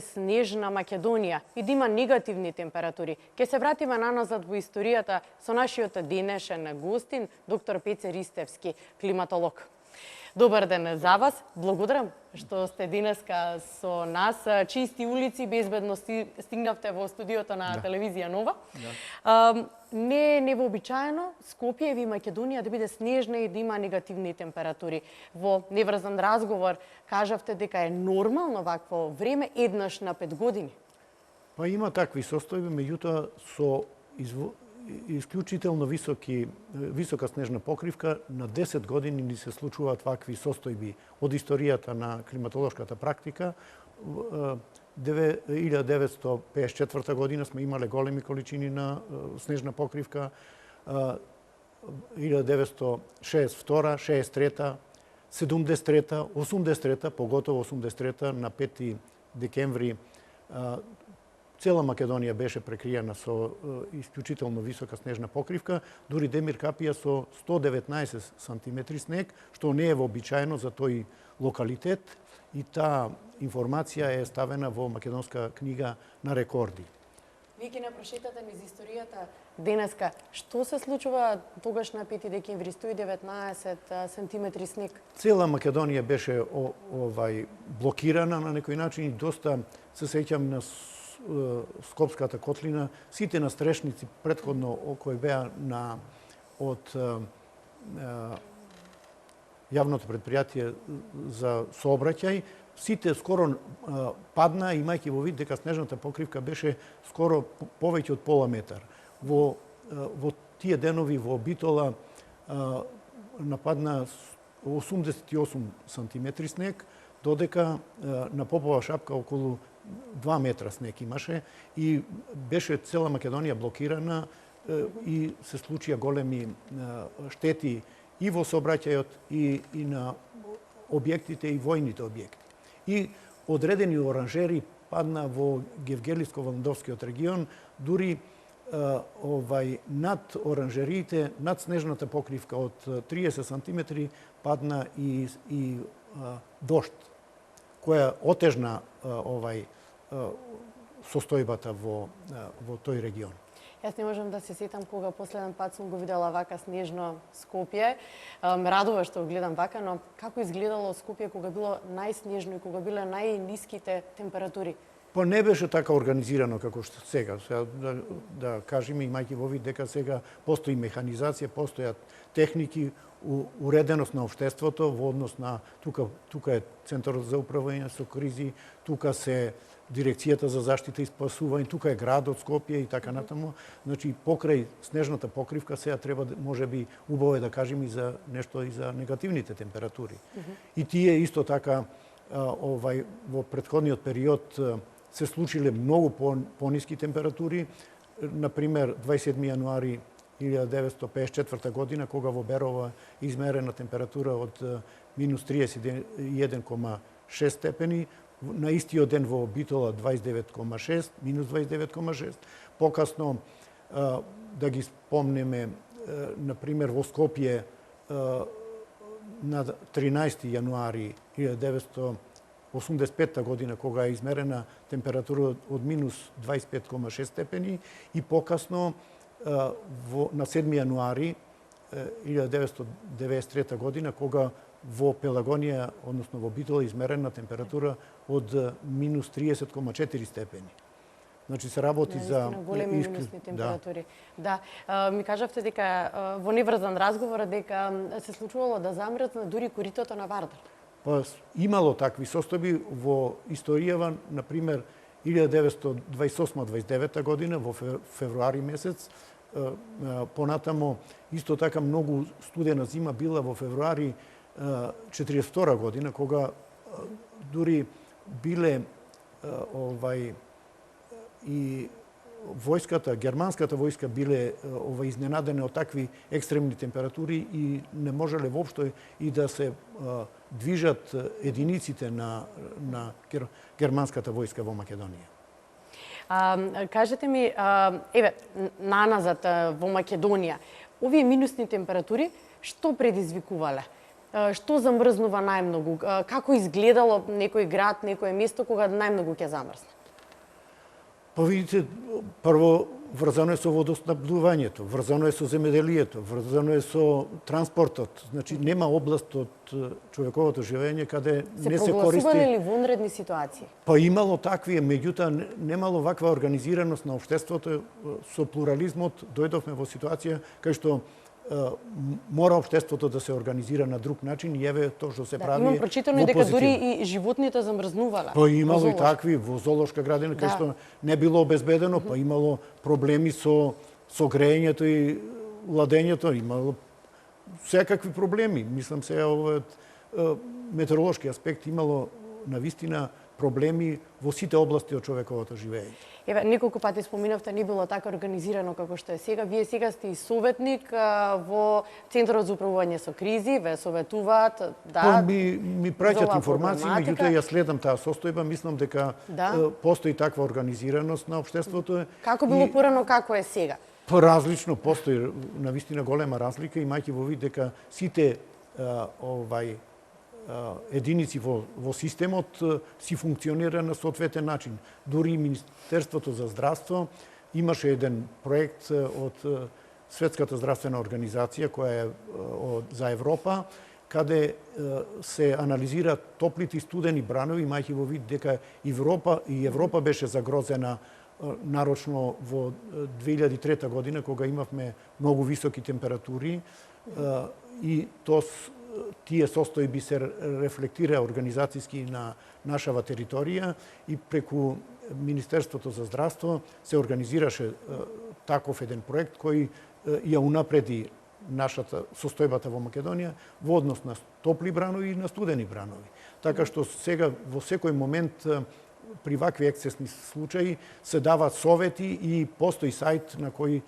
снежна Македонија и да има негативни температури. Ке се вратиме наназад во историјата со нашиот денешен гостин, доктор Пеце Ристевски, климатолог. Добар ден за вас. Благодарам што сте денеска со нас. Чисти улици, безбедно стигнавте во студиото на телевизија Нова. Не е невообичаено Скопје и Македонија да биде снежна и да има негативни температури. Во неврзан разговор кажавте дека е нормално вакво време еднаш на 5 години. Па има такви состојби, меѓутоа со исклучително висока снежна покривка на 10 години ни се случуваат вакви состојби од историјата на климатолошката практика. 1954 година сме имале големи количини на снежна покривка. 1962, 63, 73, 83, поготово 83 на 5 декември цела Македонија беше прекриена со исклучително висока снежна покривка, дури Демир Капија со 119 сантиметри снег, што не е вообичаено за тој локалитет, и таа информација е ставена во македонска книга на рекорди. Вие ќе не прошетате низ историјата денеска. Што се случува тогаш на 5 декември, 119 сантиметри снег? Цела Македонија беше блокирана на некој начин и доста се сеќам на Скопската котлина, сите настрешници претходно кои беа од јавното предпријатие за сообраќај, сите скоро падна, имајќи во вид дека снежната покривка беше скоро повеќе од пола метар. Во тие денови во Битола нападна 88 сантиметри снег, додека на Попова шапка околу 2 метра снег имаше и беше цела Македонија блокирана и се случија големи штети и во сообраќајот и на објектите и војните објекти. И одредени оранжери падна во Гевгелиско-Валендовскиот регион, дури над оранжериите, над снежната покривка од 30 сантиметри падна и дожд, која отежна состојбата во тој регион. Јас не можам да се сетам кога последен пат сум го видела вака снежно Скопје. Радува што го гледам вака, но како изгледало Скопје кога било најснежно и кога биле најниските температури? Па не беше така организирано како што сега. Да кажеме, имајќи во вид дека сега постои механизација, постојат техники, уреденост на општеството во однос на тука е Центарот за управување со кризи, тука се Дирекцијата за заштита и спасување, тука е градот Скопје и така натаму. Значи покрај снежната покривка сега треба можеби убаво е да кажеме и за нешто и за негативните температури. И тие исто така во претходниот период се случиле многу пониски температури. Например, 27 јануари 1954 година, кога во Берово измерена температура од минус 31,6 степени, на истиот ден во Битола 29,6, минус 29,6. Покасно, да ги спомнеме, например, во Скопје на 13 јануари 1985 година, кога е измерена температура од минус 25,6 степени, и покасно на 7 јануари 1993 година, кога во Пелагонија, односно во Битола, измерена температура од минус 30,4 степени. Значи се работи за големи минусни температури. Да, ми кажавте дека во неврзан разговор дека се случувало да замрзне дури коритото на Вардар. Па имало такви состојби во историјава, на пример 1928-29 година во февруари месец. Понатамо исто така многу студена зима била во февруари 1942 година, кога дури биле и војската, германската војска биле изненадени од такви екстремни температури и не можеле воопшто и да се движат единиците на германската војска во Македонија. Кажете ми, наназад во Македонија, овие минусни температури што предизвикувале? што замрзнува најмногу? Како изгледало некој град, некое место кога најмногу ќе замрзне? Па видите, прво врзано е со водоснабдувањето, врзано е со земеделието, врзано е со транспортот. Значи нема област од човековото живење каде не се користи. Се прогласувале ли вонредни ситуации? Па имало такви, меѓутоа немало ваква организираност на општеството. Со плурализмот дојдовме во ситуација кај што мора општеството да се организира на друг начин и еве тоа што се прави. Имам прочитано и дека дури и животните замрзнувале. Па имало и такви во зоолошка градина кај што не било обезбедено, па имало проблеми со грејењето и ладењето, имало секакви проблеми. Мислам се метеоролошки аспект имало навистина проблеми во сите области од човековото живење. Еве, неколку пати споминавте, не било така организирано како што е сега. Вие сега сте и советник во Центарот за управување со кризи, ве советуваат, да. Ми праќаат информации, меѓутоа ја следам таа состојба, мислам дека постои таква организираност на општеството. Како било порано, како е сега? Различно, постои навистина голема разлика, имајќи во вид дека сите единици во системот си функционира на соодветен начин. Дури и Министерството за здравство имаше еден проект од Светската здравствена организација која е за Европа, каде се анализира топлите и студени бранови, имајќи во вид дека Европа беше загрозена нарочно во 2003 година, кога имавме многу високи температури и тие состојби се рефлектира организацијски на нашава територија и преку Министерството за здравство се организираше таков еден проект кој ја унапреди нашата состојбата во Македонија во однос на топли бранови и на студени бранови. Така што сега во секој момент при вакви ексцесни случаи се даваат совети и постои сајт на кој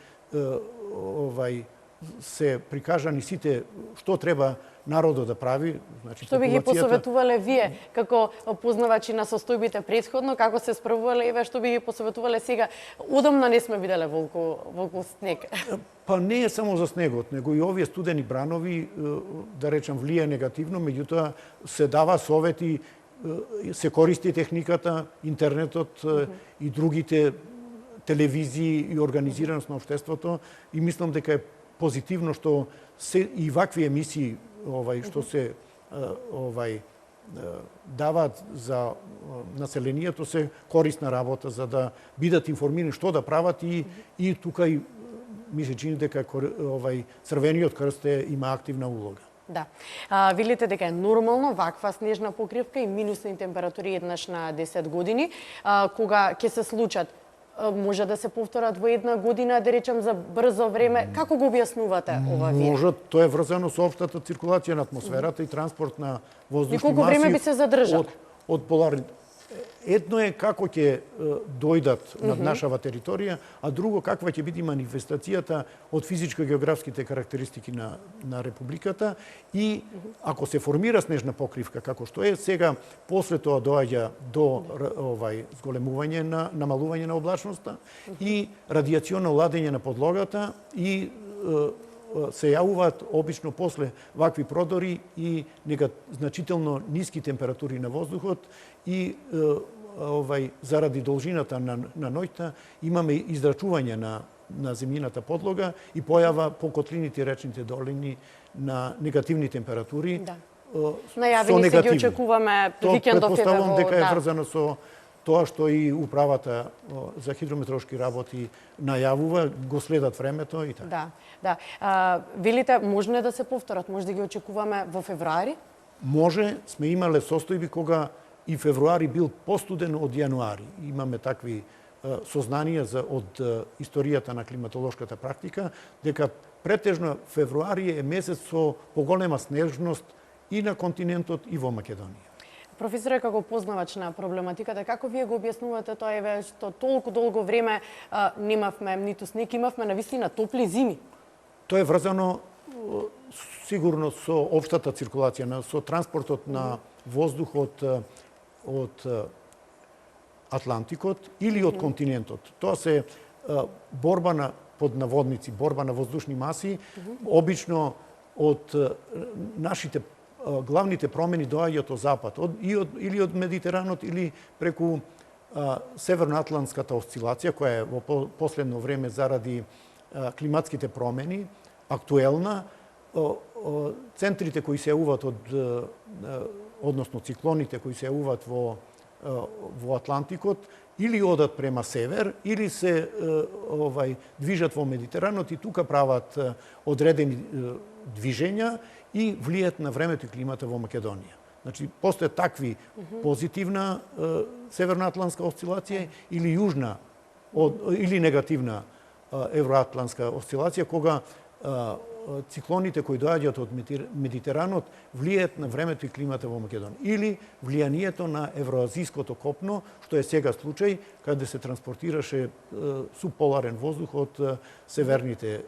се прикажани сите што треба народот да прави, значи што би ги посоветувале вие како познавачи на состојбите претходно, како се справувале, еве што би ги посоветувале сега? Одамна не сме виделе волку снег. Па не е само за снегот, него и овие студени бранови, да речам, влија негативно, меѓутоа се дава совети, се користи техниката, интернетот и другите телевизии и организираност на општеството и мислам дека е позитивно што се и вакви емисии што се даваат за населението се корисна работа за да бидат информирани што да прават и тука и ми се чини дека Црвениот крст има активна улога. Да. Велите дека е нормално ваква снежна покривка и минусни температури еднаш на 10 години, кога ќе се случат, може да се повторат во една година, да речем за брзо време. Како го објаснувате ова вие? Може, тоа е врзано со општата циркулација на атмосферата и транспорт на воздушни маси. И колку време би се задржале? Од поларни. Едно е како ќе дојдат над нашава територија, а друго каква ќе биде манифестацијата од физичко-географските карактеристики на републиката и ако се формира снежна покривка како што е сега, после тоа доаѓа до зголемување намалување на облачноста и радиационно ладење на подлогата и се јавуваат обично после вакви продори и значително ниски температури на воздухот и заради должината на ноќта имаме израчување на земјината подлога и појава по котлините и речните долини на негативни температури. Да. Најавени се ги очекуваме викендов. Претпоставувам дека е врзано со тоа што и управата за хидрометеоролошки работи најавува, го следат времето и така. Да. Велите, може да се повторат, може да ги очекуваме во февруари? Може, сме имале состојби кога и февруари бил постуден од јануари. Имаме такви сознанија од историјата на климатолошката практика, дека претежно февруари е месец со поголема снежност и на континентот и во Македонија. Професоре, како познавач на проблематиката, како вие го објаснувате тоа еве што толку долго време немавме ниту снег, имавме навистина топли зими? Тоа е врзано сигурно со општата циркулација, со транспортот на воздух од Атлантикот или од континентот. Тоа се борба на под наводници, борба на воздушни маси, обично од нашите главните промени доаѓаат од запад, или од Медитеранот, или преку Северноатлантската осцилација, која е во последно време заради климатските промени актуелна. Центрите кои се јавуваат односно циклоните кои се јавуваат во Атлантикот, или одат према север, или се движат во Медитеранот и тука прават одредени движења и влијат на времето и климата во Македонија. Значи, постојат такви позитивна северноатлантска осцилација или јужна или негативна евроатлантска осцилација, кога циклоните кои доаѓаат од Медитеранот влијаат на времето и климата во Македонија. Или влијанието на евроазиското копно, што е сега случај, каде се транспортираше субполарен воздух од северните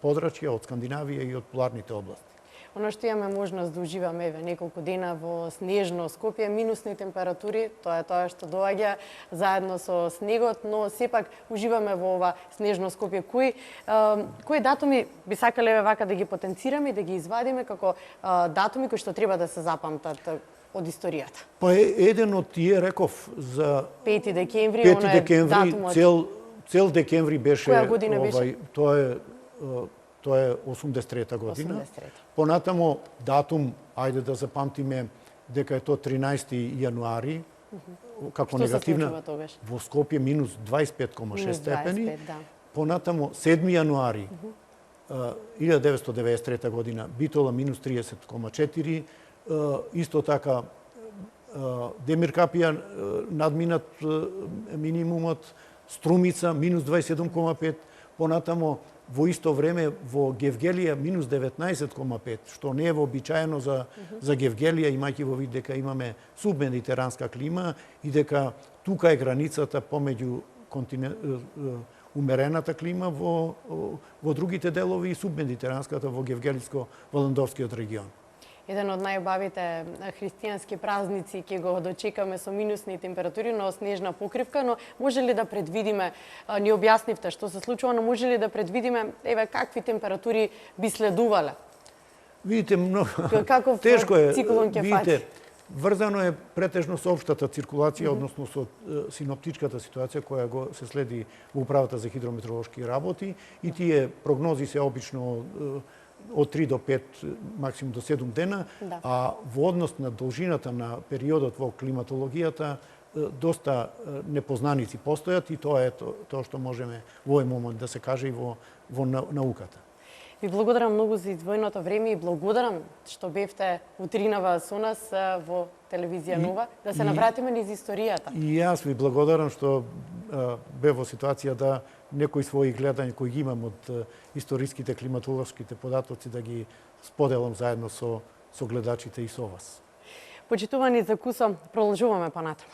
подрачја, од Скандинавија и од поларните области. Оно што имаме можност да уживаме неколку дена во снежно Скопје, минусни температури, тоа е тоа што доаѓа заедно со снегот, но сепак уживаме во ова снежно Скопје. Кои датуми би сакале вака да ги потенцираме и да ги извадиме како датуми кои што треба да се запамтат од историјата? Па еден од тие реков за 5 декември, 5 декември, цел декември беше. Која година беше? Тоа е 83-та година. Понатамо датум, ајде да запамтиме дека е тоа 13 јануари, како негативна. Во Скопје минус 25,6 степени. Понатамо 7 јануари 1993 година Битола минус 30,4. Исто така Демиркапија надминат минимумот, Струмица минус 27,5. Понатамо во исто време во Гевгелија минус 19,5, што не е вообичаено за Гевгелија, имајќи во вид дека имаме субмедитеранска клима и дека тука е границата помеѓу умерената клима во другите делови и субмедитеранската во Гевгелиско-Валандовскиот регион. Еден од најубавите христијански празници ќе го дочекаме со минусни температури, но снежна покривка, но може ли да предвидиме, ни објаснивте што се случува, но може ли да предвидиме какви температури би следувале? Видите, многу Каков тешко е. циклон ќе фати? Врзано е претежно со општата циркулација, односно со синоптичката ситуација која се следи во Управата за хидрометеоролошки работи и тие прогнози се обично од 3 до 5, максимум до 7 дена, а во однос на должината на периодот во климатологијата доста непознаници постојат и тоа е тоа што можеме во овој момент да се каже и во науката. Ви благодарам многу за издвоеното време и благодарам што бевте утринава со нас во телевизија Нова, да се навратиме низ историјата. И јас ви благодарам што бев во ситуација да некои своји гледања кои ги имам од историските климатолошките податоци да ги споделам заедно со гледачите и со вас. Почитувани за кусо, продолжуваме понатаму.